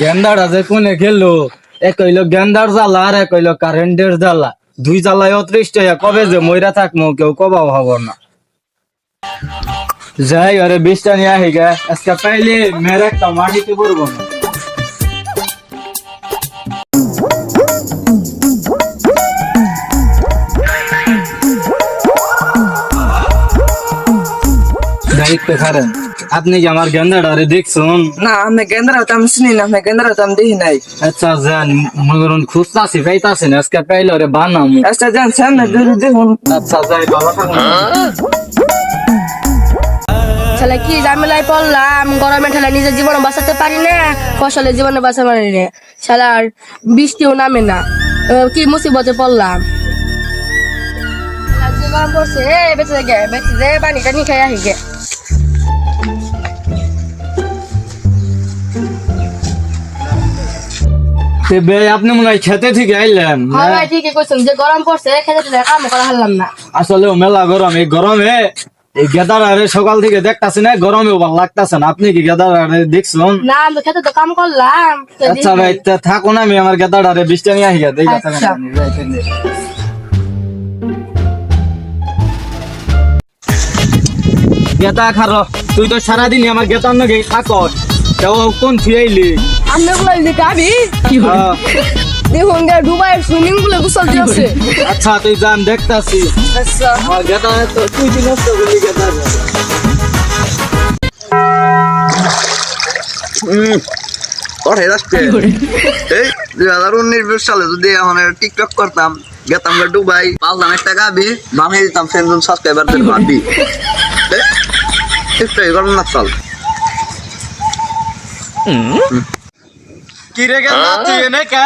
গেন্দাটা যে কোনে খেললো, এক হইলো গেন্দার জ্বালা আর এক হইলো কারেন্টের জ্বালা। দুই জ্বালায় অতৃষ্ট হইয়া কবে যে মইরা থাকমু কেউ কবাও হব না। যাই আরে বিষটা নিয়ে আহি গে, আজকে পাইলে মেরে একটা মাটিতে পড়বো না। দায়িত্ব খারেন, আপনি কি আমার গেন্দাটারে দেখছুন? না আমি গেন্দ্রা তো আমি চিনি না, আমি গেন্দ্রা তো আমি দেখি নাই। আচ্ছা যান, মগরুন খুঁজতাছি পাইতাছি না, আজকে পাইলে ওরে বানামু। আচ্ছা যান সামনে দেখুন। আচ্ছা যাই, ভালো থাকুন। শালা কি ঝামেলায় পড়লাম, গরমে ঠেলা নিজের জীবন বাঁচাতে পারি না, ফসলের জীবনে বাঁচাতে পারি না। শালার বৃষ্টিও নামে না, কি মুসিবতে পড়লাম। শালা যে গরম পড়ছে, বেঁচে যে পানি টানি খাই আহি গে। আপনি মনে হয় খেতে থেকে আইলেন? হ্যাঁ ভাই ঠিকই কইছেন, যে গরম পড়ছে খেতে কাম করা হারলাম না। আসলে মেলা গরম, এই গরমে এই গেদারে সকাল থেকে দেখতাছি না, গরমেও ভালো লাগতাছে না। আপনি কি গেদারে দেখছেন? না আমি খেতে তো কাম করলাম। আচ্ছা ভাই থাকুন, আমি আমার গেদারে বৃষ্টি নিয়ে আহি গে। আচ্ছা। গেদা খারো, তুই তো সারাদিন আমার গেতার নগে থাকস, তাও কোন থিয়াইলি? আমি বলে যে গাবি দেখুন দুবাইয়ের সুইমিং পুলে গোসল দিয়েছে। আচ্ছা তুই যান, দেখতাছি। আচ্ছা আমার গেদা তো তুই কি নষ্ট করলি গেদা? ওরে রাস্তে এই 2019 সালে যদি এখন টিকটক করতাম, গেতাম দুবাই, পালতাম একটা গাবি, বানিয়ে দিতাম ফ্রেন্ড সাবস্ক্রাইবারদের ভাবি। টিকটক করলাম না চল। কি রে গেদা, তুই এনে কে?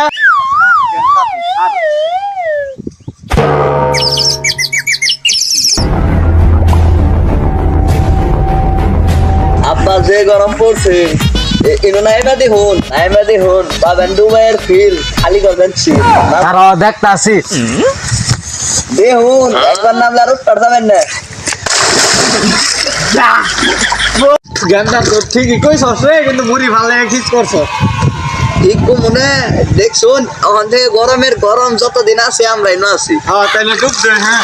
আব্বা যে গরম পড়ছে, নাইমা দেখুন পাবেন দুবাইয়ের ফিল, খালি করবেন ছিল আরো দেখতাছি। দেখুন একবার নামলে আর উত্তর যাবেন না। গেন্দা তো ঠিকই কইছস রে, কিন্তু মুড়ি ভালো ঠিক করছস। ঠিক মনে দেখছুন, ওখান থেকে গরমের গরম যতদিন আছে আমরাই না আছি। হ্যাঁ তাইলে ডুব দে। হ্যাঁ